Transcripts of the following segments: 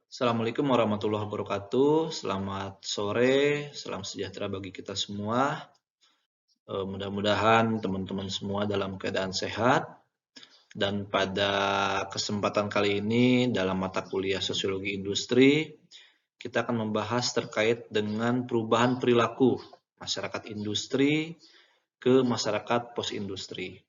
Assalamualaikum warahmatullahi wabarakatuh. Selamat sore, salam sejahtera bagi kita semua. Mudah-mudahan teman-teman semua dalam keadaan sehat. Dan pada kesempatan kali ini dalam mata kuliah Sosiologi Industri, kita akan membahas terkait dengan perubahan perilaku masyarakat industri ke masyarakat post-industri.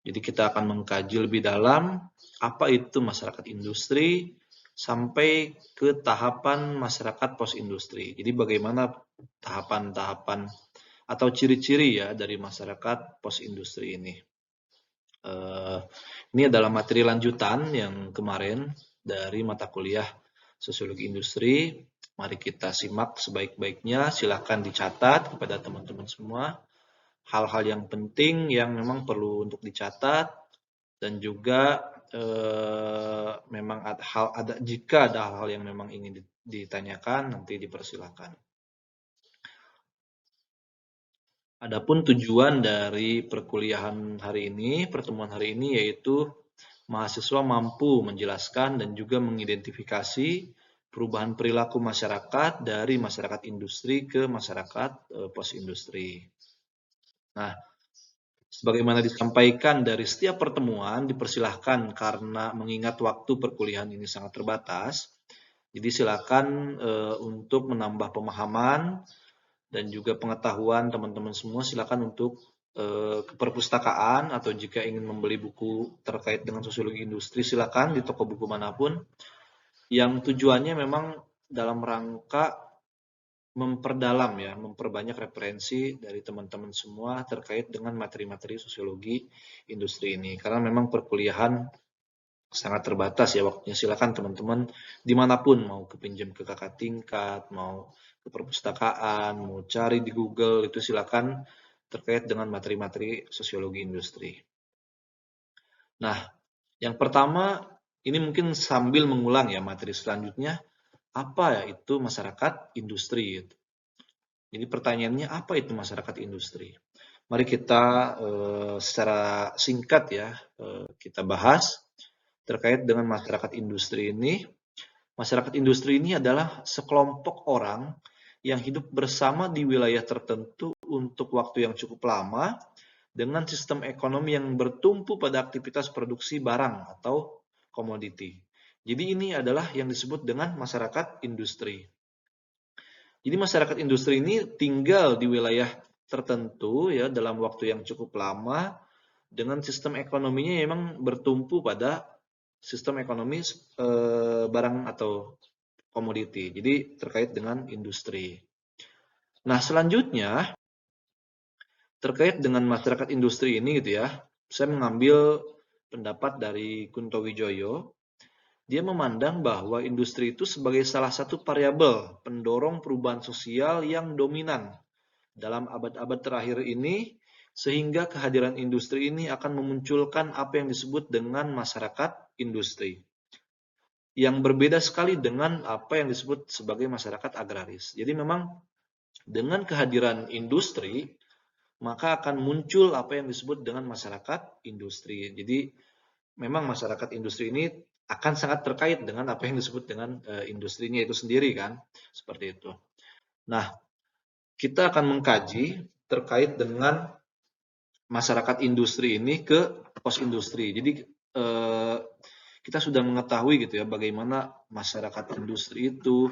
Jadi kita akan mengkaji lebih dalam apa itu masyarakat industri sampai ke tahapan masyarakat post-industri. Jadi bagaimana tahapan-tahapan atau ciri-ciri ya dari masyarakat post-industri ini. Ini adalah materi lanjutan yang kemarin dari mata kuliah Sosiologi Industri. Mari kita simak sebaik-baiknya. Silakan dicatat kepada teman-teman semua hal-hal yang penting yang memang perlu untuk dicatat, dan juga memang jika ada hal-hal yang memang ingin ditanyakan, nanti dipersilakan. Adapun tujuan dari perkuliahan hari ini, pertemuan hari ini, yaitu mahasiswa mampu menjelaskan dan juga mengidentifikasi perubahan perilaku masyarakat dari masyarakat industri ke masyarakat post-industri. Nah, sebagaimana disampaikan dari setiap pertemuan, dipersilahkan karena mengingat waktu perkuliahan ini sangat terbatas, jadi silakan untuk menambah pemahaman dan juga pengetahuan teman-teman semua, silakan untuk ke perpustakaan, atau jika ingin membeli buku terkait dengan sosiologi industri, silakan di toko buku manapun, yang tujuannya memang dalam rangka memperdalam ya, memperbanyak referensi dari teman-teman semua terkait dengan materi-materi sosiologi industri ini. Karena memang perkuliahan sangat terbatas ya waktunya. Silakan teman-teman dimanapun, mau kepinjam ke kakak tingkat, mau ke perpustakaan, mau cari di Google, itu silakan terkait dengan materi-materi sosiologi industri. Nah, yang pertama ini mungkin sambil mengulang ya materi selanjutnya, apa ya itu masyarakat industri? Jadi pertanyaannya, apa itu masyarakat industri? Mari kita secara singkat ya kita bahas terkait dengan masyarakat industri ini. Masyarakat industri ini adalah sekelompok orang yang hidup bersama di wilayah tertentu untuk waktu yang cukup lama dengan sistem ekonomi yang bertumpu pada aktivitas produksi barang atau komoditi. Jadi ini adalah yang disebut dengan masyarakat industri. Jadi masyarakat industri ini tinggal di wilayah tertentu ya dalam waktu yang cukup lama dengan sistem ekonominya yang memang bertumpu pada sistem ekonomi barang atau komoditi. Jadi terkait dengan industri. Nah, selanjutnya terkait dengan masyarakat industri ini gitu ya, saya mengambil pendapat dari Kunto Wijoyo. Dia memandang bahwa industri itu sebagai salah satu variabel pendorong perubahan sosial yang dominan dalam abad-abad terakhir ini, sehingga kehadiran industri ini akan memunculkan apa yang disebut dengan masyarakat industri, yang berbeda sekali dengan apa yang disebut sebagai masyarakat agraris. Jadi memang dengan kehadiran industri, maka akan muncul apa yang disebut dengan masyarakat industri. Jadi memang masyarakat industri ini akan sangat terkait dengan apa yang disebut dengan industrinya itu sendiri kan, seperti itu. Nah, kita akan mengkaji terkait dengan masyarakat industri ini ke pos industri. Jadi kita sudah mengetahui gitu ya bagaimana masyarakat industri itu,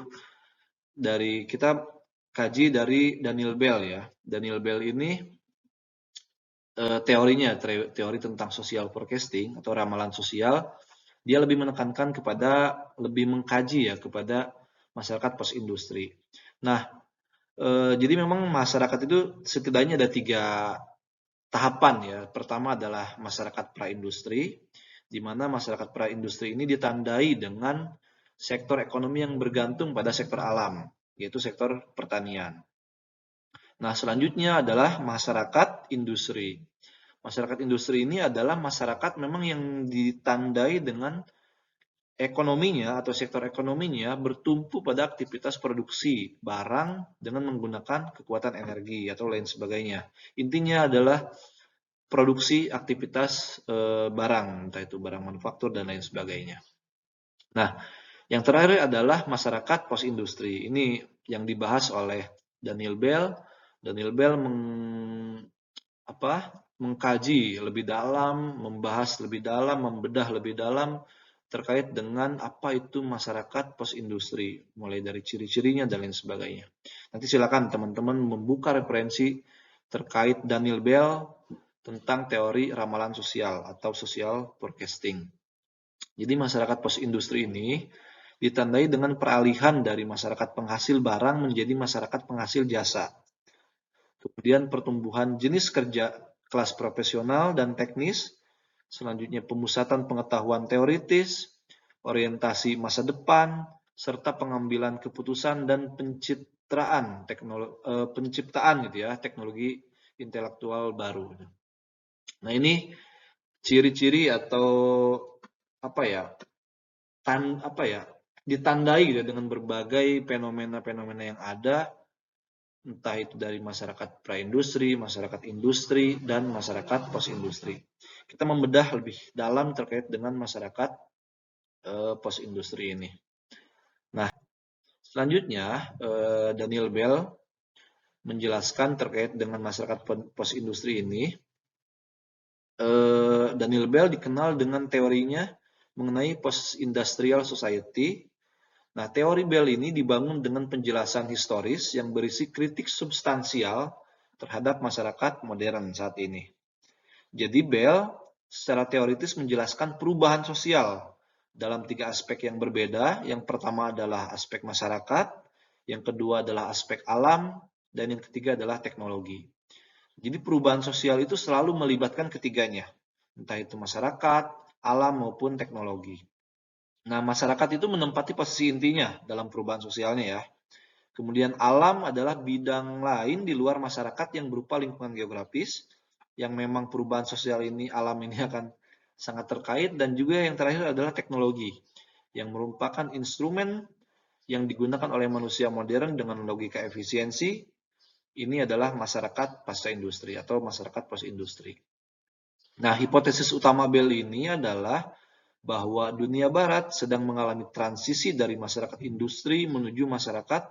dari kita kaji dari Daniel Bell ya. Daniel Bell ini teorinya teori tentang social forecasting atau ramalan sosial, dia lebih menekankan kepada lebih mengkaji ya kepada masyarakat pos industri. Nah, jadi memang masyarakat itu setidaknya ada 3 tahapan ya. Pertama adalah masyarakat praindustri, di mana masyarakat praindustri ini ditandai dengan sektor ekonomi yang bergantung pada sektor alam, yaitu sektor pertanian. Nah, selanjutnya adalah masyarakat industri. Masyarakat industri ini adalah masyarakat memang yang ditandai dengan ekonominya atau sektor ekonominya bertumpu pada aktivitas produksi barang dengan menggunakan kekuatan energi atau lain sebagainya. Intinya adalah produksi aktivitas barang, entah itu barang manufaktur dan lain sebagainya. Nah, Yang terakhir adalah masyarakat pos industri. Ini yang dibahas oleh Daniel Bell. Daniel Bell mengkaji lebih dalam, membahas lebih dalam, membedah lebih dalam terkait dengan apa itu masyarakat pos industri, mulai dari ciri-cirinya dan lain sebagainya. Nanti silakan teman-teman membuka referensi terkait Daniel Bell tentang teori ramalan sosial atau social forecasting. Jadi masyarakat pos industri ini ditandai dengan peralihan dari masyarakat penghasil barang menjadi masyarakat penghasil jasa. Kemudian pertumbuhan jenis kerja kelas profesional dan teknis, selanjutnya pemusatan pengetahuan teoritis, orientasi masa depan, serta pengambilan keputusan dan penciptaan teknologi intelektual baru. Nah, ini ciri-ciri atau ditandai gitu dengan berbagai fenomena-fenomena yang ada, entah itu dari masyarakat praindustri, masyarakat industri, dan masyarakat post-industri. Kita membedah lebih dalam terkait dengan masyarakat post-industri ini. Nah, selanjutnya Daniel Bell menjelaskan terkait dengan masyarakat post-industri ini. Daniel Bell dikenal dengan teorinya mengenai post-industrial society. Nah, teori Bell ini dibangun dengan penjelasan historis yang berisi kritik substansial terhadap masyarakat modern saat ini. Jadi Bell secara teoritis menjelaskan perubahan sosial dalam 3 aspek yang berbeda. Yang pertama adalah aspek masyarakat, yang kedua adalah aspek alam, dan yang ketiga adalah teknologi. Jadi perubahan sosial itu selalu melibatkan ketiganya, entah itu masyarakat, alam maupun teknologi. Nah, masyarakat itu menempati posisi intinya dalam perubahan sosialnya ya. Kemudian alam adalah bidang lain di luar masyarakat yang berupa lingkungan geografis, yang memang perubahan sosial ini, alam ini akan sangat terkait. Dan juga yang terakhir adalah teknologi, yang merupakan instrumen yang digunakan oleh manusia modern dengan logika efisiensi. Ini adalah masyarakat pasca industri atau masyarakat post industri. Nah, hipotesis utama Bell ini adalah bahwa dunia barat sedang mengalami transisi dari masyarakat industri menuju masyarakat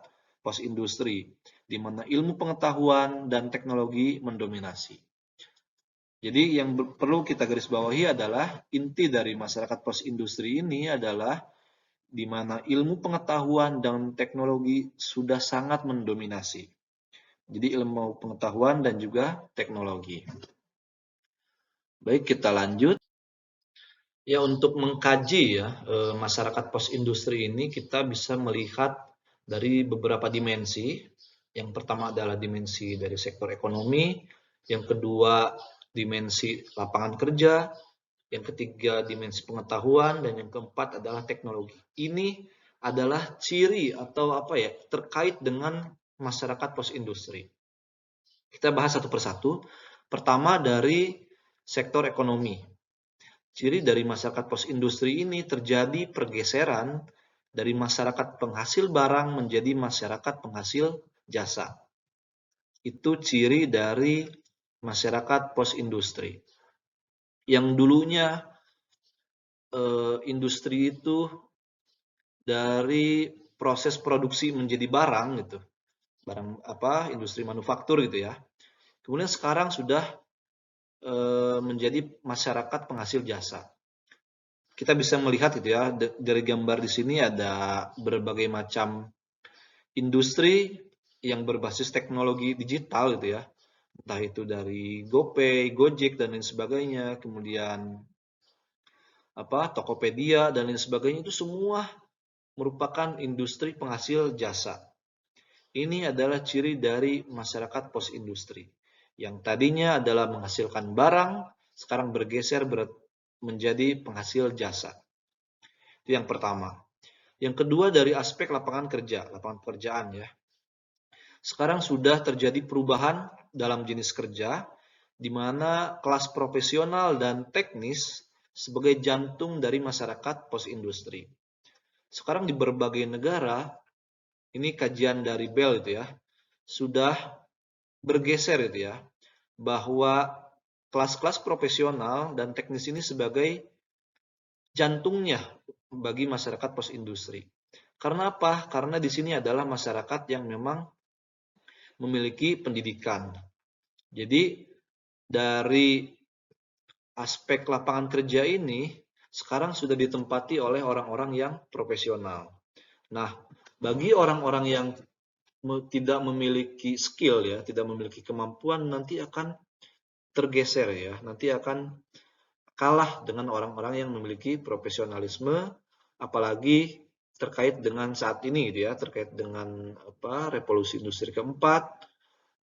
post-industri, di mana ilmu pengetahuan dan teknologi mendominasi. Jadi yang perlu kita garis bawahi adalah inti dari masyarakat post-industri ini adalah di mana ilmu pengetahuan dan teknologi sudah sangat mendominasi. Jadi ilmu pengetahuan dan juga teknologi. Baik, kita lanjut. Ya, untuk mengkaji ya masyarakat pos industri ini kita bisa melihat dari beberapa dimensi. Yang pertama adalah dimensi dari sektor ekonomi, yang kedua dimensi lapangan kerja, yang ketiga dimensi pengetahuan, dan yang keempat adalah teknologi. Ini adalah ciri atau terkait dengan masyarakat pos industri. Kita bahas satu persatu. Pertama dari sektor ekonomi. Ciri dari masyarakat post-industri ini terjadi pergeseran dari masyarakat penghasil barang menjadi masyarakat penghasil jasa. Itu ciri dari masyarakat post-industri. Yang dulunya industri itu dari proses produksi menjadi barang gitu. Barang industri manufaktur gitu ya. Kemudian sekarang sudah menjadi masyarakat penghasil jasa. Kita bisa melihat gitu ya, dari gambar di sini ada berbagai macam industri yang berbasis teknologi digital gitu ya. Entah itu dari GoPay, Gojek dan lain sebagainya, kemudian Tokopedia dan lain sebagainya, itu semua merupakan industri penghasil jasa. Ini adalah ciri dari masyarakat post industri. Yang tadinya adalah menghasilkan barang, sekarang bergeser menjadi penghasil jasa. Itu yang pertama. Yang kedua dari aspek lapangan pekerjaan ya. Sekarang sudah terjadi perubahan dalam jenis kerja, di mana kelas profesional dan teknis sebagai jantung dari masyarakat post-industri. Sekarang di berbagai negara, ini kajian dari Bell itu ya, sudah bergeser itu ya, bahwa kelas-kelas profesional dan teknis ini sebagai jantungnya bagi masyarakat pos industri. Karena apa? Karena di sini adalah masyarakat yang memang memiliki pendidikan. Jadi dari aspek lapangan kerja ini sekarang sudah ditempati oleh orang-orang yang profesional. Nah, bagi orang-orang yang tidak memiliki skill ya, tidak memiliki kemampuan, nanti akan tergeser ya, nanti akan kalah dengan orang-orang yang memiliki profesionalisme, apalagi terkait dengan saat ini gitu ya, terkait dengan revolusi industri keempat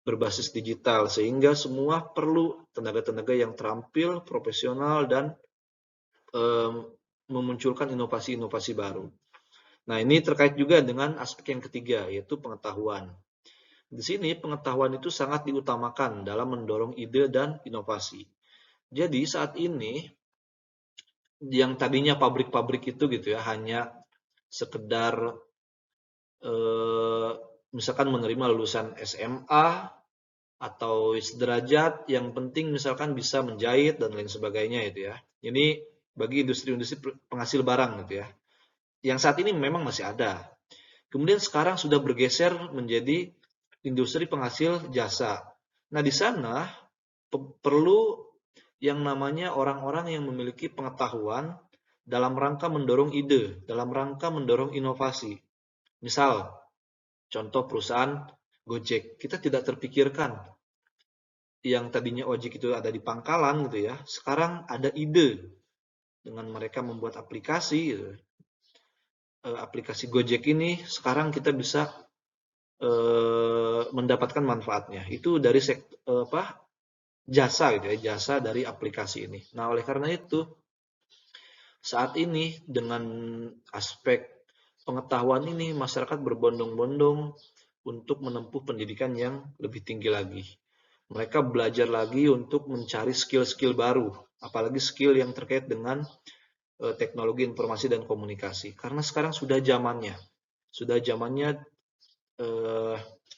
berbasis digital, sehingga semua perlu tenaga-tenaga yang terampil, profesional, dan memunculkan inovasi-inovasi baru. Nah, ini terkait juga dengan aspek yang ketiga, yaitu pengetahuan. Di sini pengetahuan itu sangat diutamakan dalam mendorong ide dan inovasi. Jadi saat ini yang tadinya pabrik-pabrik itu gitu ya hanya sekedar misalkan menerima lulusan SMA atau sederajat, yang penting misalkan bisa menjahit dan lain sebagainya itu ya. Ini bagi industri-industri penghasil barang gitu ya. Yang saat ini memang masih ada. Kemudian sekarang sudah bergeser menjadi industri penghasil jasa. Nah, di sana perlu yang namanya orang-orang yang memiliki pengetahuan dalam rangka mendorong ide, dalam rangka mendorong inovasi. Misal, contoh perusahaan Gojek, kita tidak terpikirkan yang tadinya ojek itu ada di pangkalan gitu ya, sekarang ada ide dengan mereka membuat aplikasi gitu. Aplikasi Gojek ini sekarang kita bisa mendapatkan manfaatnya. Itu dari jasa gitu ya, jasa dari aplikasi ini. Nah, oleh karena itu saat ini dengan aspek pengetahuan ini masyarakat berbondong-bondong untuk menempuh pendidikan yang lebih tinggi lagi. Mereka belajar lagi untuk mencari skill-skill baru, apalagi skill yang terkait dengan teknologi informasi dan komunikasi. Karena sekarang sudah zamannya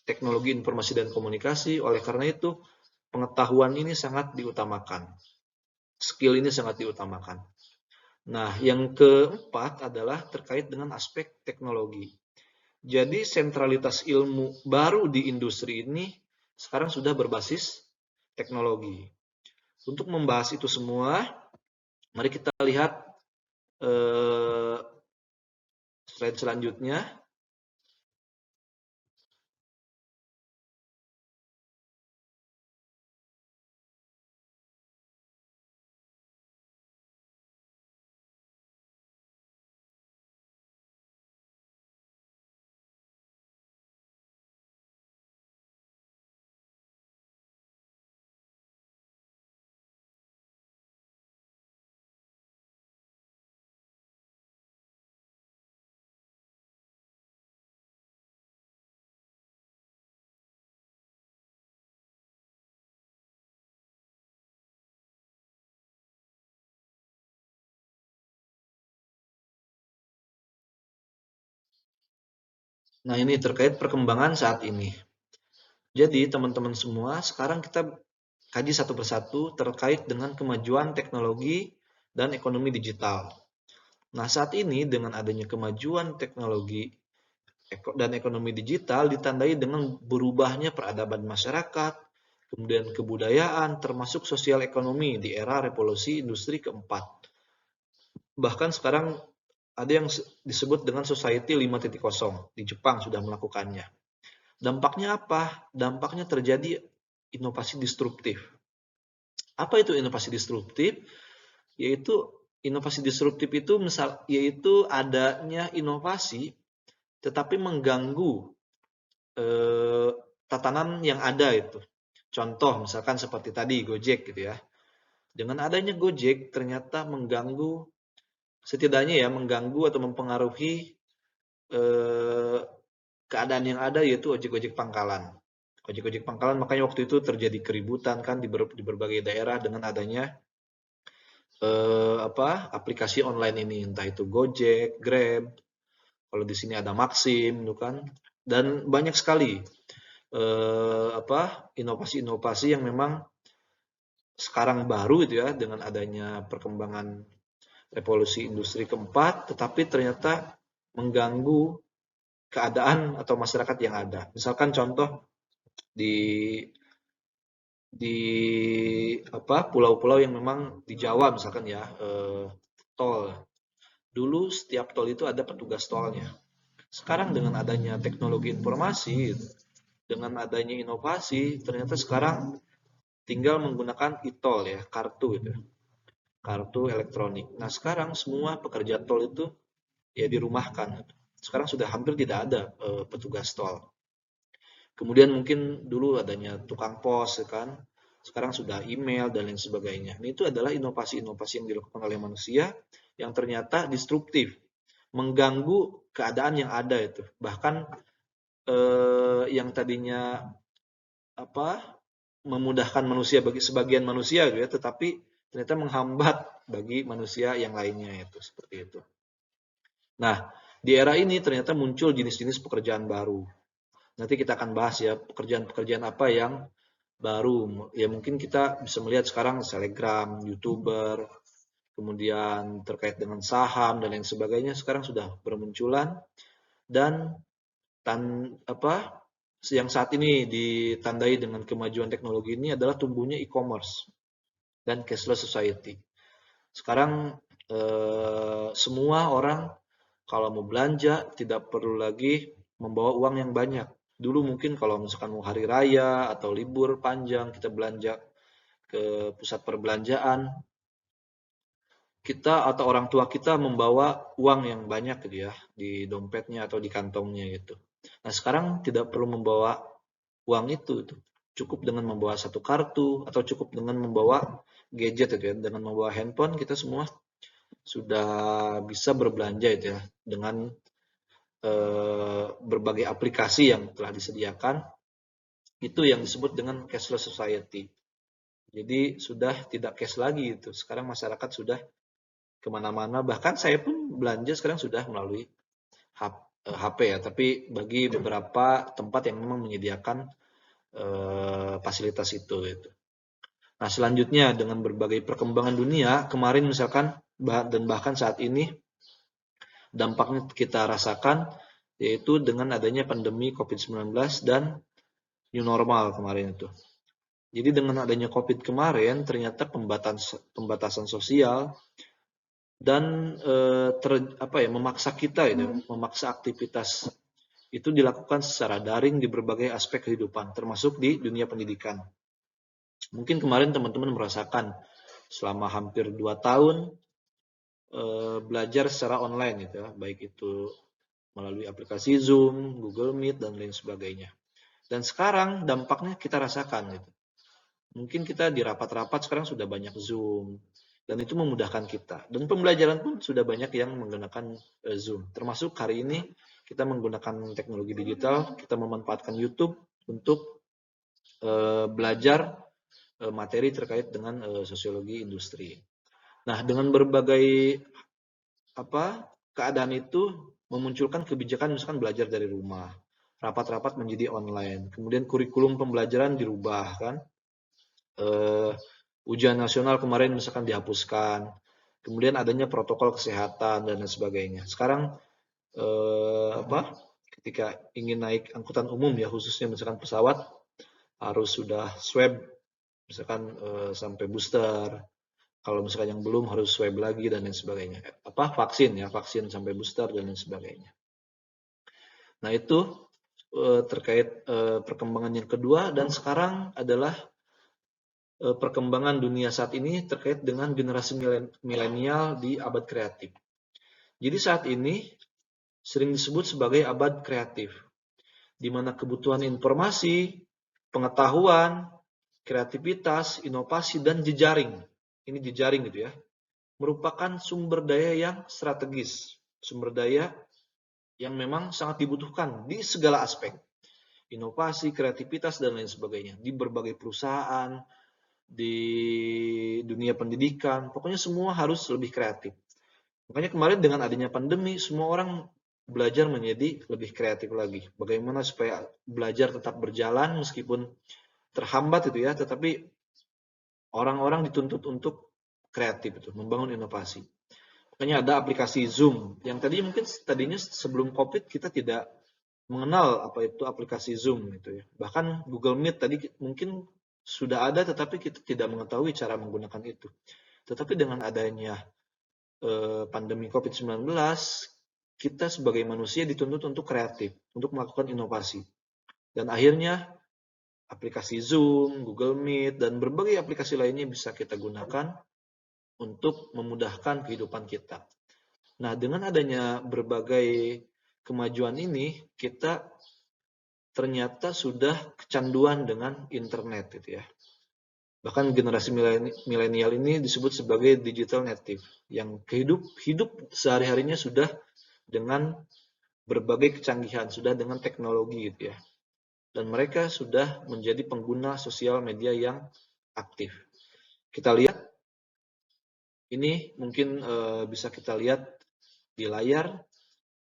teknologi informasi dan komunikasi. Oleh karena itu pengetahuan ini sangat diutamakan, skill ini sangat diutamakan. Nah, yang keempat adalah terkait dengan aspek teknologi. Jadi sentralitas ilmu baru di industri ini sekarang sudah berbasis teknologi. Untuk membahas itu semua, mari kita lihat slide selanjutnya. Nah, ini terkait perkembangan saat ini. Jadi, teman-teman semua, sekarang kita kaji satu persatu terkait dengan kemajuan teknologi dan ekonomi digital. Nah, saat ini dengan adanya kemajuan teknologi dan ekonomi digital ditandai dengan berubahnya peradaban masyarakat, kemudian kebudayaan, termasuk sosial ekonomi di era revolusi industri keempat. Bahkan sekarang ada yang disebut dengan Society 5.0, di Jepang sudah melakukannya. Dampaknya apa? Dampaknya terjadi inovasi disruptif. Apa itu inovasi disruptif? Yaitu inovasi disruptif itu yaitu adanya inovasi tetapi mengganggu tatanan yang ada itu. Contoh misalkan seperti tadi Gojek gitu ya. Dengan adanya Gojek ternyata mengganggu, setidaknya ya mengganggu atau mempengaruhi keadaan yang ada, yaitu ojek-ojek pangkalan. Ojek-ojek pangkalan, makanya waktu itu terjadi keributan kan di berbagai daerah dengan adanya aplikasi online ini, entah itu Gojek, Grab, kalau di sini ada Maxim, itu kan, dan banyak sekali inovasi-inovasi yang memang sekarang baru itu ya dengan adanya perkembangan revolusi industri keempat, tetapi ternyata mengganggu keadaan atau masyarakat yang ada. Misalkan contoh di di pulau-pulau yang memang di Jawa misalkan ya, tol. Dulu setiap tol itu ada petugas tolnya. Sekarang dengan adanya teknologi informasi, dengan adanya inovasi, ternyata sekarang tinggal menggunakan e-tol ya, kartu itu, kartu elektronik. Nah sekarang semua pekerja tol itu ya dirumahkan. Sekarang sudah hampir tidak ada petugas tol. Kemudian mungkin dulu adanya tukang pos, ya kan? Sekarang sudah email dan lain sebagainya. Ini itu adalah inovasi-inovasi yang dilakukan oleh manusia yang ternyata disruptif, mengganggu keadaan yang ada itu. Bahkan yang tadinya memudahkan manusia bagi sebagian manusia gitu ya, tetapi ternyata menghambat bagi manusia yang lainnya itu seperti itu. Nah, di era ini ternyata muncul jenis-jenis pekerjaan baru. Nanti kita akan bahas ya pekerjaan-pekerjaan apa yang baru. Ya mungkin kita bisa melihat sekarang selebgram, YouTuber, kemudian terkait dengan saham dan lain sebagainya sekarang sudah bermunculan dan yang saat ini ditandai dengan kemajuan teknologi ini adalah tumbuhnya e-commerce dan cashless society. Sekarang semua orang kalau mau belanja tidak perlu lagi membawa uang yang banyak. Dulu mungkin kalau misalkan mau hari raya atau libur panjang kita belanja ke pusat perbelanjaan, kita atau orang tua kita membawa uang yang banyak gitu ya di dompetnya atau di kantongnya gitu. Nah sekarang tidak perlu membawa uang itu. Cukup dengan membawa satu kartu atau cukup dengan membawa gadget itu ya, dengan membawa handphone kita semua sudah bisa berbelanja itu ya dengan berbagai aplikasi yang telah disediakan. Itu yang disebut dengan cashless society. Jadi sudah tidak cash lagi itu. Sekarang masyarakat sudah kemana-mana. Bahkan saya pun belanja sekarang sudah melalui HP ya. Tapi bagi beberapa tempat yang memang menyediakan fasilitas itu. Nah selanjutnya dengan berbagai perkembangan dunia, kemarin misalkan dan bahkan saat ini dampaknya kita rasakan yaitu dengan adanya pandemi COVID-19 dan new normal kemarin itu. Jadi dengan adanya COVID kemarin ternyata pembatasan sosial dan memaksa kita memaksa aktivitas itu dilakukan secara daring di berbagai aspek kehidupan, termasuk di dunia pendidikan. Mungkin kemarin teman-teman merasakan selama hampir 2 tahun belajar secara online gitu ya, baik itu melalui aplikasi Zoom, Google Meet dan lain sebagainya. Dan sekarang dampaknya kita rasakan gitu. Mungkin kita di rapat-rapat sekarang sudah banyak Zoom dan itu memudahkan kita. Dan pembelajaran pun sudah banyak yang menggunakan Zoom. Termasuk hari ini kita menggunakan teknologi digital, kita memanfaatkan YouTube untuk belajar materi terkait dengan sosiologi industri. Nah, dengan berbagai keadaan itu memunculkan kebijakan misalkan belajar dari rumah, rapat-rapat menjadi online, kemudian kurikulum pembelajaran dirubah kan, ujian nasional kemarin misalkan dihapuskan, kemudian adanya protokol kesehatan dan lain sebagainya. Sekarang ketika ingin naik angkutan umum ya khususnya misalkan pesawat harus sudah swab misalkan sampai booster. Kalau misalkan yang belum harus swab lagi dan lain sebagainya. Vaksin sampai booster dan lain sebagainya. Nah itu terkait perkembangan yang kedua dan sekarang adalah perkembangan dunia saat ini terkait dengan generasi milenial di abad kreatif. Jadi saat ini sering disebut sebagai abad kreatif, di mana kebutuhan informasi, pengetahuan, kreativitas, inovasi, dan jejaring. Ini jejaring gitu ya. Merupakan sumber daya yang strategis. Sumber daya yang memang sangat dibutuhkan di segala aspek. Inovasi, kreativitas, dan lain sebagainya. Di berbagai perusahaan, di dunia pendidikan, pokoknya semua harus lebih kreatif. Makanya kemarin dengan adanya pandemi, semua orang belajar menjadi lebih kreatif lagi. Bagaimana supaya belajar tetap berjalan meskipun terhambat itu ya, tetapi orang-orang dituntut untuk kreatif itu, membangun inovasi. Makanya ada aplikasi Zoom yang tadinya sebelum COVID kita tidak mengenal apa itu aplikasi Zoom gitu ya. Bahkan Google Meet tadi mungkin sudah ada tetapi kita tidak mengetahui cara menggunakan itu. Tetapi dengan adanya pandemi COVID-19, kita sebagai manusia dituntut untuk kreatif, untuk melakukan inovasi. Dan akhirnya aplikasi Zoom, Google Meet, dan berbagai aplikasi lainnya bisa kita gunakan untuk memudahkan kehidupan kita. Nah, dengan adanya berbagai kemajuan ini, kita ternyata sudah kecanduan dengan internet gitu ya. Bahkan generasi milenial ini disebut sebagai digital native yang hidup sehari-harinya sudah dengan berbagai kecanggihan, sudah dengan teknologi gitu ya. Dan mereka sudah menjadi pengguna sosial media yang aktif. Kita lihat ini mungkin bisa kita lihat di layar.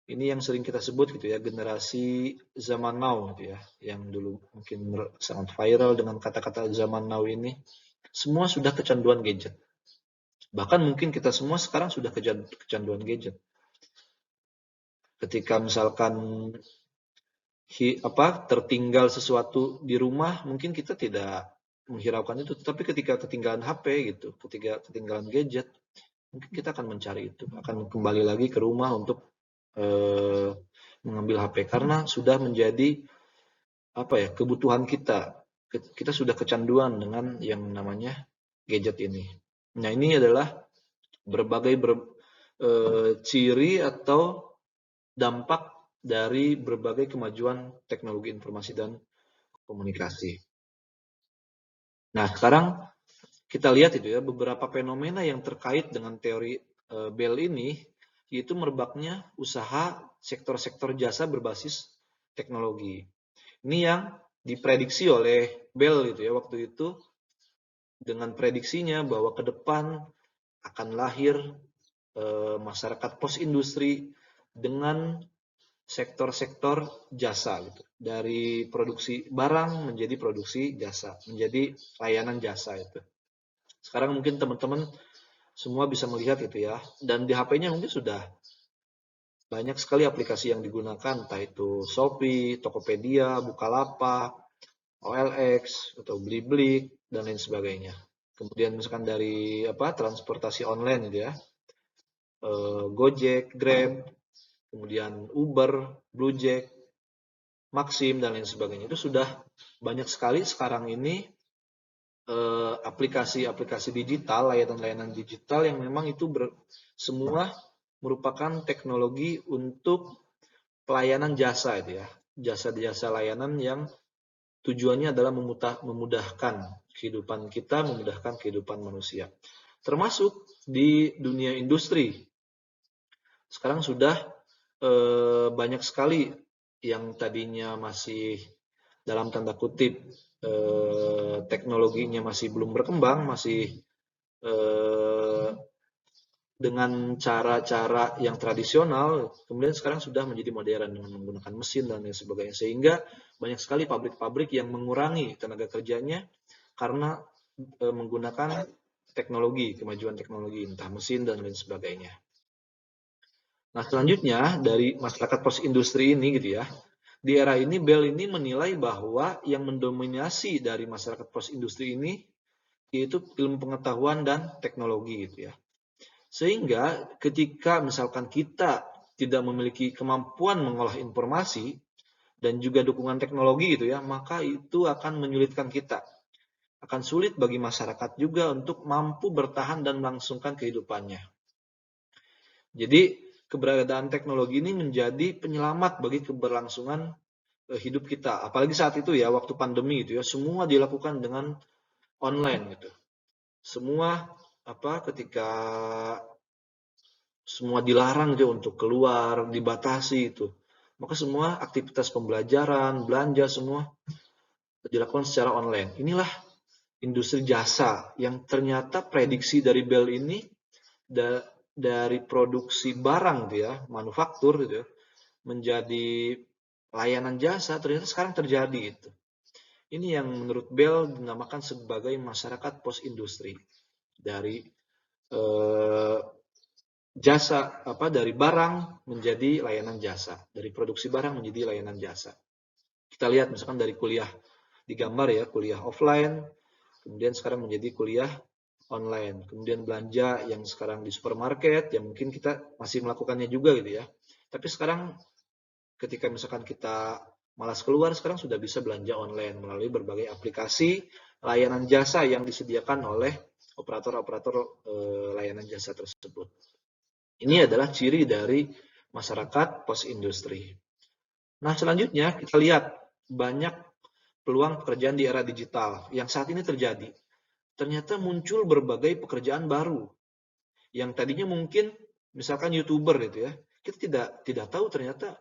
Ini yang sering kita sebut gitu ya, generasi zaman now gitu ya, yang dulu mungkin sangat viral dengan kata-kata zaman now ini. Semua sudah kecanduan gadget. Bahkan mungkin kita semua sekarang sudah kecanduan gadget. Ketika misalkan tertinggal sesuatu di rumah, mungkin kita tidak menghiraukan itu. Tapi ketika ketinggalan HP gitu, ketika ketinggalan gadget, mungkin kita akan mencari itu, akan kembali lagi ke rumah untuk mengambil HP karena sudah menjadi kebutuhan kita. Kita sudah kecanduan dengan yang namanya gadget ini. Nah, ini adalah berbagai ciri atau dampak dari berbagai kemajuan teknologi informasi dan komunikasi. Nah, sekarang kita lihat itu ya beberapa fenomena yang terkait dengan teori Bell ini, yaitu merebaknya usaha sektor-sektor jasa berbasis teknologi. Ini yang diprediksi oleh Bell gitu ya waktu itu, dengan prediksinya bahwa ke depan akan lahir masyarakat pos industri dengan sektor-sektor jasa gitu. Dari produksi barang menjadi produksi jasa, menjadi layanan jasa itu. Sekarang mungkin teman-teman semua bisa melihat itu ya. Dan di HP-nya mungkin sudah banyak sekali aplikasi yang digunakan, entah itu Shopee, Tokopedia, Bukalapak, OLX, atau Blibli, dan lain sebagainya. Kemudian misalkan dari transportasi online gitu ya, Gojek, Grab, kemudian Uber, Bluejack, Maxim, dan lain sebagainya. Itu sudah banyak sekali sekarang ini aplikasi-aplikasi digital, layanan-layanan digital yang memang itu semua merupakan teknologi untuk pelayanan jasa itu ya. Jasa-jasa layanan yang tujuannya adalah memudahkan kehidupan kita, memudahkan kehidupan manusia. Termasuk di dunia industri. Sekarang sudah banyak sekali yang tadinya masih dalam tanda kutip teknologinya masih belum berkembang, masih dengan cara-cara yang tradisional, kemudian sekarang sudah menjadi modern dengan menggunakan mesin dan lain sebagainya. Sehingga banyak sekali pabrik-pabrik yang mengurangi tenaga kerjanya karena menggunakan teknologi, kemajuan teknologi, entah mesin dan lain sebagainya. Nah, selanjutnya dari masyarakat pos industri ini gitu ya. Di era ini Bell ini menilai bahwa yang mendominasi dari masyarakat pos industri ini yaitu ilmu pengetahuan dan teknologi gitu ya. Sehingga ketika misalkan kita tidak memiliki kemampuan mengolah informasi dan juga dukungan teknologi gitu ya, maka itu akan menyulitkan kita. Akan sulit bagi masyarakat juga untuk mampu bertahan dan melangsungkan kehidupannya. Jadi keberadaan teknologi ini menjadi penyelamat bagi keberlangsungan hidup kita. Apalagi saat itu ya, waktu pandemi gitu ya, semua dilakukan dengan online gitu. Semua ketika semua dilarang gitu untuk keluar, dibatasi itu. Maka semua aktivitas pembelajaran, belanja semua dilakukan secara online. Inilah industri jasa yang ternyata prediksi dari Bell ini dari produksi barang gitu ya, manufaktur gitu ya, menjadi layanan jasa ternyata sekarang terjadi gitu. Ini yang menurut Bell dinamakan sebagai masyarakat post industri dari jasa dari barang menjadi layanan jasa, dari produksi barang menjadi layanan jasa. Kita lihat misalkan dari kuliah di gambar ya, kuliah offline, kemudian sekarang menjadi kuliah online. Kemudian belanja yang sekarang di supermarket, yang mungkin kita masih melakukannya juga gitu ya. Tapi sekarang ketika misalkan kita malas keluar, sekarang sudah bisa belanja online melalui berbagai aplikasi layanan jasa yang disediakan oleh operator-operator layanan jasa tersebut. Ini adalah ciri dari masyarakat post industri. Nah, selanjutnya kita lihat banyak peluang pekerjaan di era digital yang saat ini terjadi. Ternyata muncul berbagai pekerjaan baru yang tadinya mungkin misalkan YouTuber gitu ya. Kita tidak tahu ternyata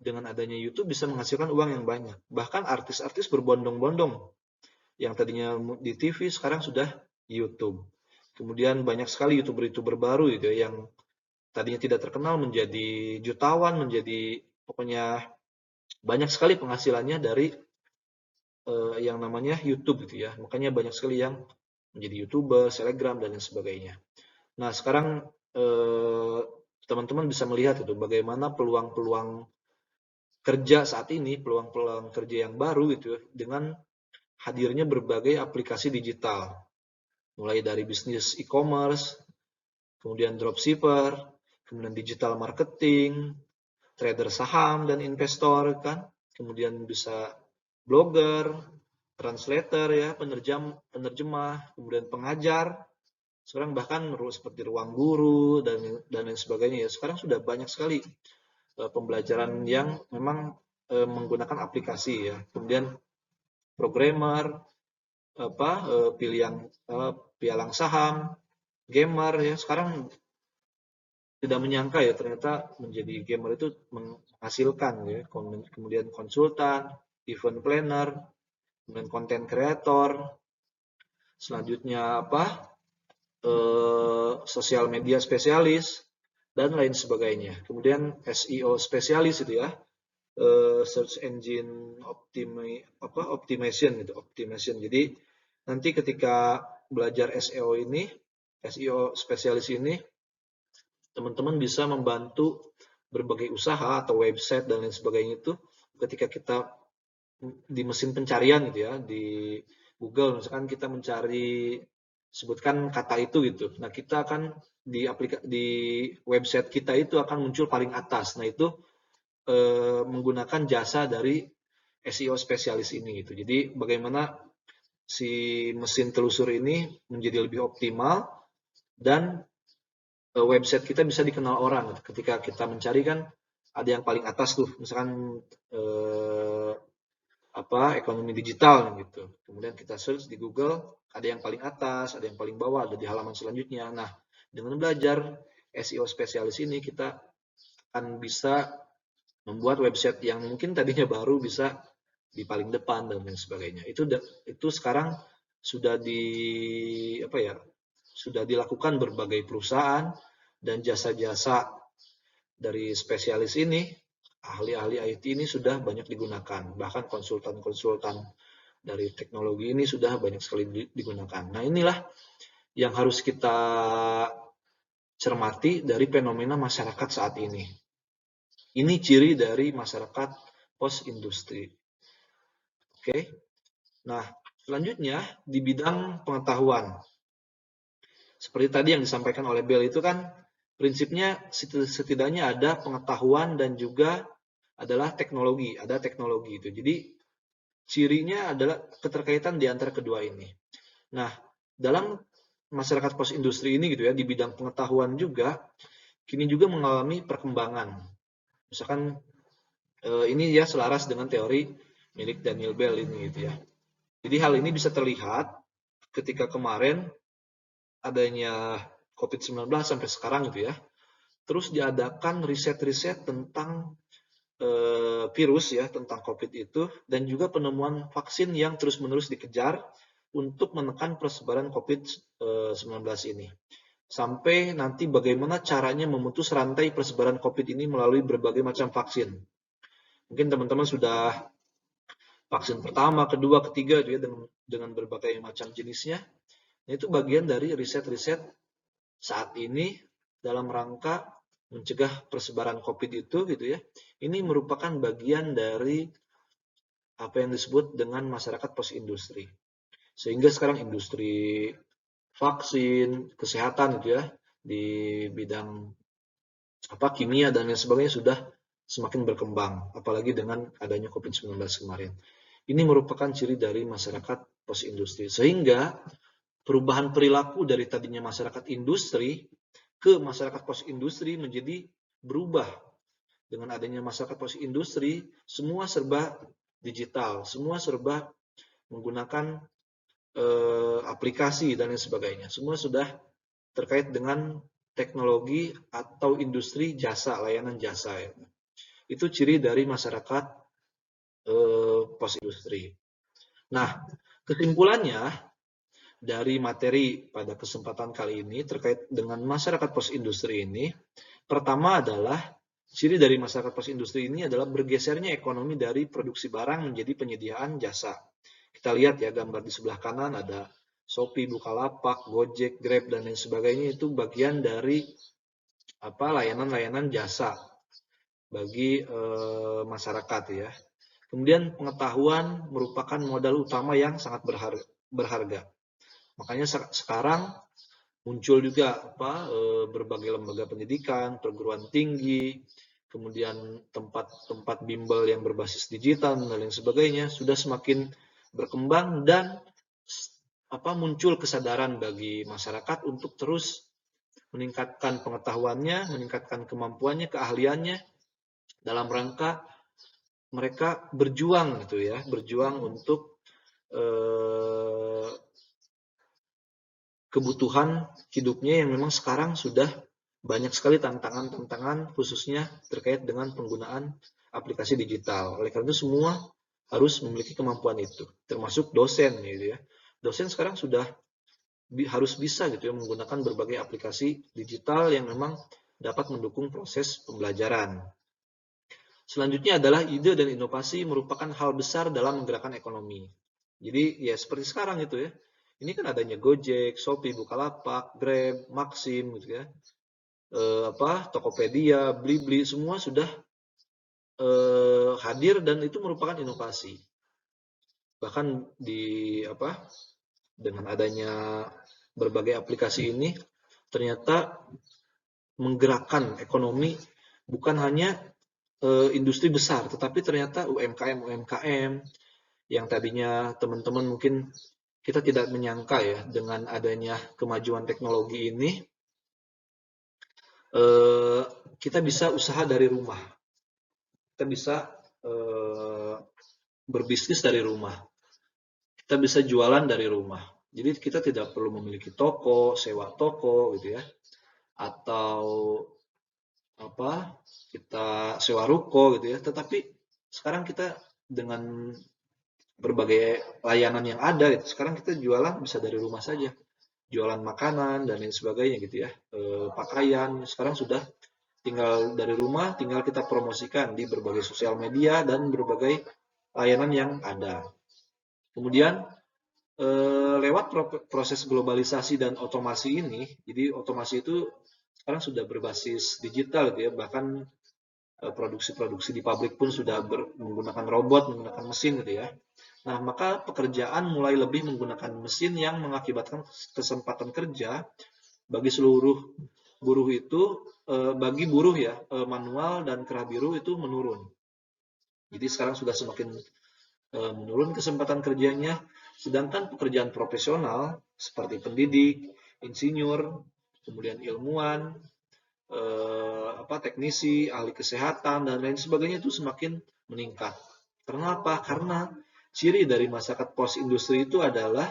dengan adanya YouTube bisa menghasilkan uang yang banyak. Bahkan artis-artis berbondong-bondong yang tadinya di TV sekarang sudah YouTube. Kemudian banyak sekali YouTuber-YouTuber baru gitu ya, yang tadinya tidak terkenal menjadi jutawan, menjadi pokoknya banyak sekali penghasilannya dari yang namanya YouTube gitu ya. Makanya banyak sekali yang menjadi YouTuber, selebgram dan lain sebagainya. Nah, sekarang teman-teman bisa melihat itu bagaimana peluang-peluang kerja saat ini, peluang-peluang kerja yang baru gitu dengan hadirnya berbagai aplikasi digital. Mulai dari bisnis e-commerce, kemudian dropshipper, kemudian digital marketing, trader saham dan investor kan, kemudian bisa blogger, translator ya, penerjemah, kemudian pengajar. Sekarang bahkan seperti ruang guru dan lain sebagainya ya. Sekarang sudah banyak sekali pembelajaran yang memang menggunakan aplikasi ya. Kemudian programmer, pialang saham, gamer ya. Sekarang tidak menyangka ya ternyata menjadi gamer itu menghasilkan ya. Kemudian konsultan, event planner, kemudian content creator, selanjutnya sosial media spesialis dan lain sebagainya. Kemudian SEO spesialis itu ya, search engine optimization gitu, optimization. Jadi nanti ketika belajar SEO spesialis ini, teman-teman bisa membantu berbagai usaha atau website dan lain sebagainya itu ketika kita di mesin pencarian gitu ya, di Google misalkan kita mencari sebutkan kata itu gitu. Nah, kita akan di website kita itu akan muncul paling atas. Nah, itu menggunakan jasa dari SEO spesialis ini gitu. Jadi bagaimana si mesin telusur ini menjadi lebih optimal dan website kita bisa dikenal orang. Ketika kita mencari kan ada yang paling atas tuh, misalkan ekonomi digital gitu. Kemudian kita search di Google, ada yang paling atas, ada yang paling bawah, ada di halaman selanjutnya. Nah, dengan belajar SEO spesialis ini kita akan bisa membuat website yang mungkin tadinya baru bisa di paling depan dan lain sebagainya. Itu sekarang sudah sudah dilakukan berbagai perusahaan dan jasa-jasa dari spesialis ini, ahli-ahli IT ini sudah banyak digunakan. Bahkan konsultan-konsultan dari teknologi ini sudah banyak sekali digunakan. Nah, inilah yang harus kita cermati dari fenomena masyarakat saat ini. Ini ciri dari masyarakat post industri. Oke. Nah, selanjutnya di bidang pengetahuan. Seperti tadi yang disampaikan oleh Bel itu kan prinsipnya setidaknya ada pengetahuan dan juga adalah teknologi, ada teknologi itu. Jadi cirinya adalah keterkaitan di antara kedua ini. Nah, dalam masyarakat post industri ini gitu ya, di bidang pengetahuan juga kini juga mengalami perkembangan. Misalkan ini ya selaras dengan teori milik Daniel Bell ini gitu ya. Jadi hal ini bisa terlihat ketika kemarin adanya COVID-19 sampai sekarang gitu ya. Terus diadakan riset-riset tentang virus ya, tentang COVID itu, dan juga penemuan vaksin yang terus-menerus dikejar untuk menekan persebaran COVID-19 ini. Sampai nanti bagaimana caranya memutus rantai persebaran COVID ini melalui berbagai macam vaksin. Mungkin teman-teman sudah vaksin pertama, kedua, ketiga gitu ya, dengan berbagai macam jenisnya. Nah, itu bagian dari riset-riset saat ini dalam rangka mencegah persebaran COVID itu gitu ya. Ini merupakan bagian dari apa yang disebut dengan masyarakat post industri. Sehingga sekarang industri vaksin, kesehatan gitu ya, di bidang kimia dan lain sebagainya sudah semakin berkembang, apalagi dengan adanya COVID-19 kemarin. Ini merupakan ciri dari masyarakat post industri. Sehingga perubahan perilaku dari tadinya masyarakat industri ke masyarakat post industri menjadi berubah. Dengan adanya masyarakat post industri, semua serba digital, semua serba menggunakan aplikasi dan lain sebagainya. Semua sudah terkait dengan teknologi atau industri jasa, layanan jasa. Ya. Itu ciri dari masyarakat post industri. Nah, kesimpulannya dari materi pada kesempatan kali ini terkait dengan masyarakat post industri ini, pertama adalah ciri dari masyarakat post industri ini adalah bergesernya ekonomi dari produksi barang menjadi penyediaan jasa. Kita lihat ya gambar di sebelah kanan ada Shopee, Bukalapak, Gojek, Grab dan lain sebagainya itu bagian dari layanan-layanan jasa bagi masyarakat ya. Kemudian pengetahuan merupakan modal utama yang sangat berharga. Makanya sekarang muncul juga berbagai lembaga pendidikan, perguruan tinggi, kemudian tempat-tempat bimbel yang berbasis digital dan lain sebagainya sudah semakin berkembang dan muncul kesadaran bagi masyarakat untuk terus meningkatkan pengetahuannya, meningkatkan kemampuannya, keahliannya dalam rangka mereka berjuang gitu ya, berjuang untuk kebutuhan hidupnya yang memang sekarang sudah banyak sekali tantangan-tantangan khususnya terkait dengan penggunaan aplikasi digital. Oleh karena itu semua harus memiliki kemampuan itu, termasuk dosen gitu ya. Dosen sekarang sudah harus bisa gitu ya menggunakan berbagai aplikasi digital yang memang dapat mendukung proses pembelajaran. Selanjutnya adalah ide dan inovasi merupakan hal besar dalam menggerakkan ekonomi. Jadi ya seperti sekarang itu ya. Ini kan adanya Gojek, Shopee, Bukalapak, Grab, Maxim gitu ya. Tokopedia, Blibli semua sudah hadir dan itu merupakan inovasi. Bahkan dengan adanya berbagai aplikasi ini ternyata menggerakkan ekonomi bukan hanya industri besar, tetapi ternyata UMKM yang tadinya teman-teman mungkin kita tidak menyangka ya dengan adanya kemajuan teknologi ini kita bisa usaha dari rumah, kita bisa berbisnis dari rumah, kita bisa jualan dari rumah. Jadi kita tidak perlu memiliki toko, sewa toko gitu ya, atau kita sewa ruko gitu ya. Tetapi sekarang kita dengan berbagai layanan yang ada, gitu. Sekarang kita jualan bisa dari rumah saja, jualan makanan dan lain sebagainya gitu ya, pakaian sekarang sudah tinggal dari rumah, tinggal kita promosikan di berbagai sosial media dan berbagai layanan yang ada. Kemudian lewat proses globalisasi dan otomasi ini, jadi otomasi itu sekarang sudah berbasis digital gitu ya, bahkan produksi-produksi di pabrik pun sudah menggunakan robot, menggunakan mesin gitu ya. Nah, maka pekerjaan mulai lebih menggunakan mesin yang mengakibatkan kesempatan kerja bagi seluruh buruh itu, bagi buruh ya, manual dan kerah biru itu menurun. Jadi sekarang sudah semakin menurun kesempatan kerjanya, sedangkan pekerjaan profesional seperti pendidik, insinyur, kemudian ilmuwan, teknisi, ahli kesehatan dan lain sebagainya itu semakin meningkat. Karena apa? Karena ciri dari masyarakat post industri itu adalah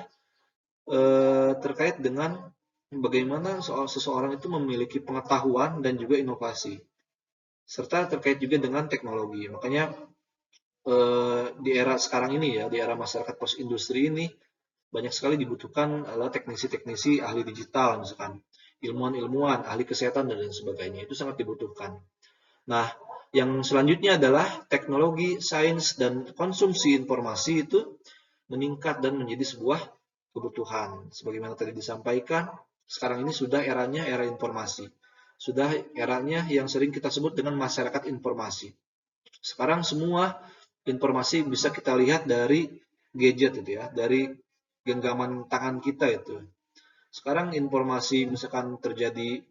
terkait dengan bagaimana seseorang itu memiliki pengetahuan dan juga inovasi, serta terkait juga dengan teknologi. Makanya di era sekarang ini ya, di era masyarakat post industri ini banyak sekali dibutuhkan adalah teknisi-teknisi ahli digital misalkan, ilmuwan-ilmuwan, ahli kesehatan dan lain sebagainya. Itu sangat dibutuhkan. Nah, yang selanjutnya adalah teknologi, sains dan konsumsi informasi itu meningkat dan menjadi sebuah kebutuhan. Sebagaimana tadi disampaikan, sekarang ini sudah eranya era informasi. sudah eranya yang sering kita sebut dengan masyarakat informasi. Sekarang semua informasi bisa kita lihat dari gadget itu ya, dari genggaman tangan kita itu. Sekarang informasi misalkan terjadi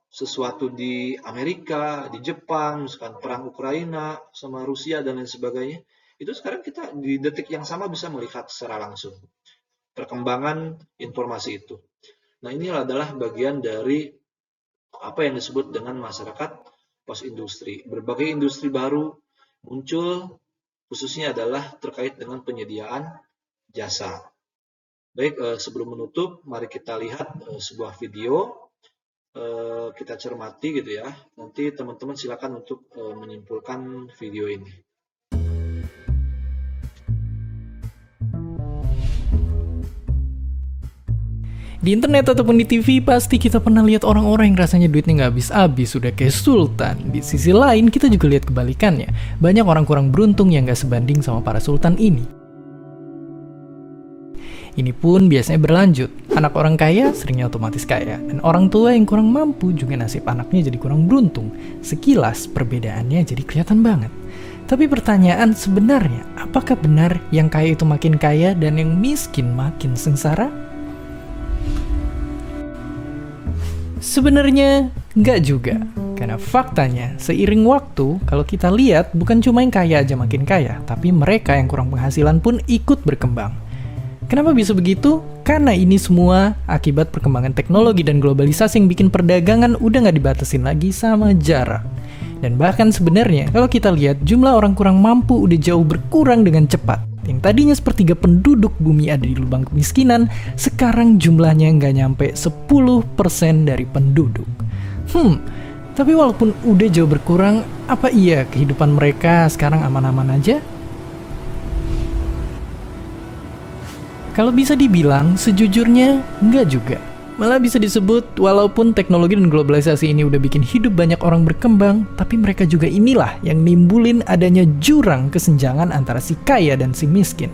sesuatu di Amerika, di Jepang, misalkan perang Ukraina sama Rusia dan lain sebagainya, itu sekarang kita di detik yang sama bisa melihat secara langsung perkembangan informasi itu. Nah, ini adalah bagian dari apa yang disebut dengan masyarakat post industri. Berbagai industri baru muncul, khususnya adalah terkait dengan penyediaan jasa. Baik, sebelum menutup, mari kita lihat sebuah video, kita cermati gitu ya. Nanti teman-teman silakan untuk menyimpulkan video ini. Di internet ataupun di TV pasti kita pernah lihat orang-orang yang rasanya duitnya nggak habis-habis, udah kayak sultan. Di sisi lain kita juga lihat kebalikannya, banyak orang kurang beruntung yang nggak sebanding sama para sultan ini. Ini pun biasanya berlanjut, anak orang kaya seringnya otomatis kaya, dan orang tua yang kurang mampu juga nasib anaknya jadi kurang beruntung. Sekilas perbedaannya jadi kelihatan banget. Tapi pertanyaan sebenarnya, apakah benar yang kaya itu makin kaya dan yang miskin makin sengsara? Sebenarnya nggak juga, karena faktanya seiring waktu kalau kita lihat bukan cuma yang kaya aja makin kaya, tapi mereka yang kurang penghasilan pun ikut berkembang. Kenapa bisa begitu? Karena ini semua akibat perkembangan teknologi dan globalisasi yang bikin perdagangan udah nggak dibatasin lagi sama jarak. Dan bahkan sebenarnya kalau kita lihat jumlah orang kurang mampu udah jauh berkurang dengan cepat. Yang tadinya sepertiga penduduk bumi ada di lubang kemiskinan, sekarang jumlahnya nggak nyampe 10% dari penduduk. Tapi walaupun udah jauh berkurang, apa iya kehidupan mereka sekarang aman-aman aja? Kalau bisa dibilang, sejujurnya nggak juga. Malah bisa disebut, walaupun teknologi dan globalisasi ini udah bikin hidup banyak orang berkembang, tapi mereka juga inilah yang nimbulin adanya jurang kesenjangan antara si kaya dan si miskin.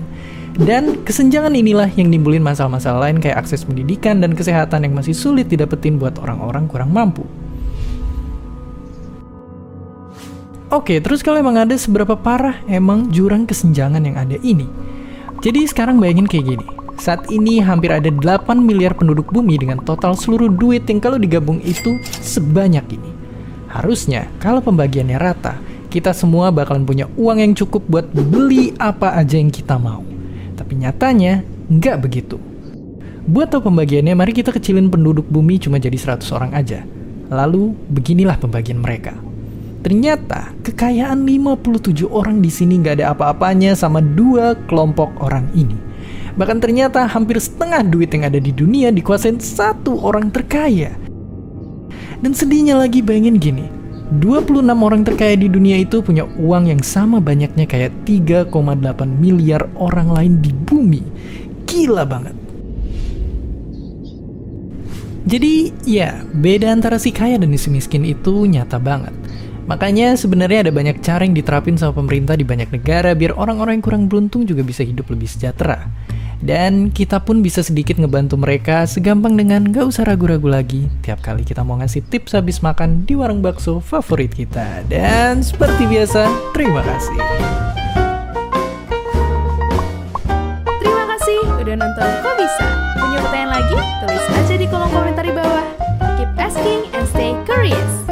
Dan kesenjangan inilah yang nimbulin masalah-masalah lain kayak akses pendidikan dan kesehatan yang masih sulit didapetin buat orang-orang kurang mampu. Oke, terus kalau emang ada seberapa parah emang jurang kesenjangan yang ada ini? Jadi sekarang bayangin kayak gini. Saat ini hampir ada 8 miliar penduduk bumi dengan total seluruh duit yang kalau digabung itu sebanyak ini. Harusnya kalau pembagiannya rata, kita semua bakalan punya uang yang cukup buat beli apa aja yang kita mau. Tapi nyatanya nggak begitu. Buat tahu pembagiannya, mari kita kecilin penduduk bumi cuma jadi 100 orang aja. Lalu beginilah pembagian mereka. Ternyata kekayaan 57 orang di sini nggak ada apa-apanya sama 2 kelompok orang ini. Bahkan ternyata hampir setengah duit yang ada di dunia dikuasain 1 orang terkaya. Dan sedihnya lagi bayangin gini, 26 orang terkaya di dunia itu punya uang yang sama banyaknya kayak 3,8 miliar orang lain di bumi. Gila banget. Jadi ya, beda antara si kaya dan si miskin itu nyata banget. Makanya sebenarnya ada banyak cara yang diterapin sama pemerintah di banyak negara biar orang-orang yang kurang beruntung juga bisa hidup lebih sejahtera. Dan kita pun bisa sedikit ngebantu mereka segampang dengan gak usah ragu-ragu lagi tiap kali kita mau ngasih tips habis makan di warung bakso favorit kita. Dan seperti biasa, terima kasih. Terima kasih udah nonton Kok Bisa. Punya pertanyaan lagi? Tulis aja di kolom komentar di bawah. Keep asking and stay curious.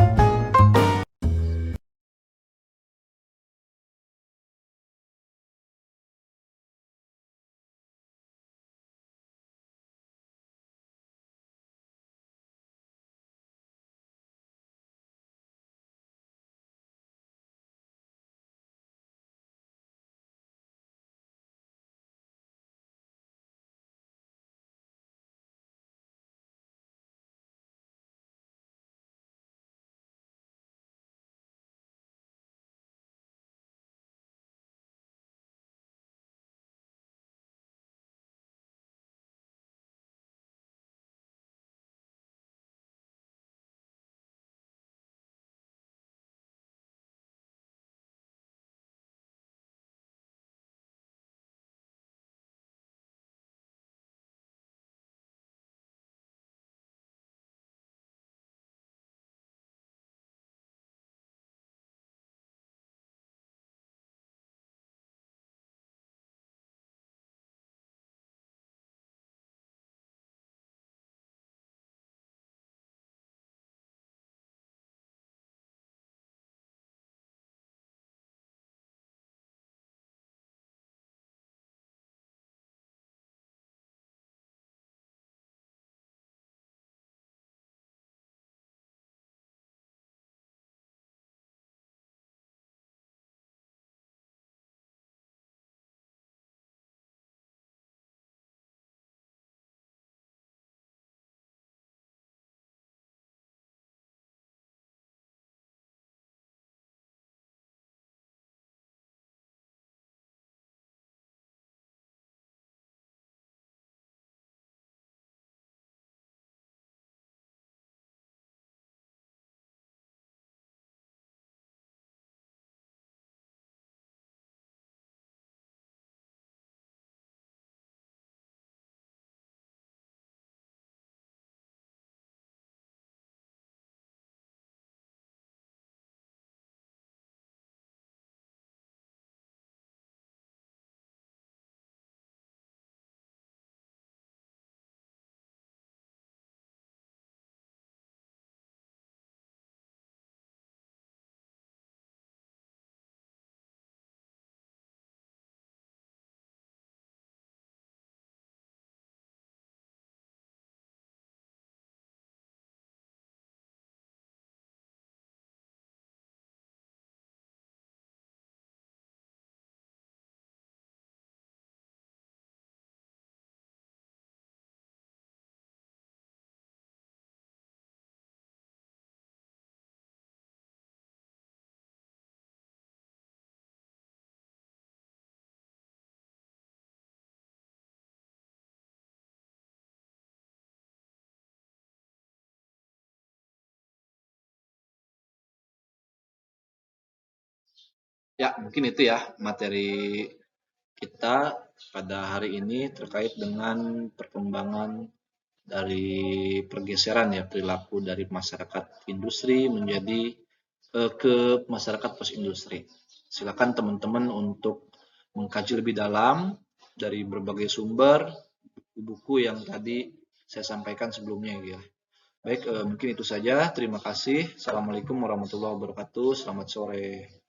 Ya, mungkin itu ya materi kita pada hari ini terkait dengan perkembangan dari pergeseran ya perilaku dari masyarakat industri menjadi ke masyarakat post industri. Silakan teman-teman untuk mengkaji lebih dalam dari berbagai sumber buku-buku yang tadi saya sampaikan sebelumnya ya. Baik, mungkin itu saja. Terima kasih. Assalamualaikum warahmatullahi wabarakatuh. Selamat sore.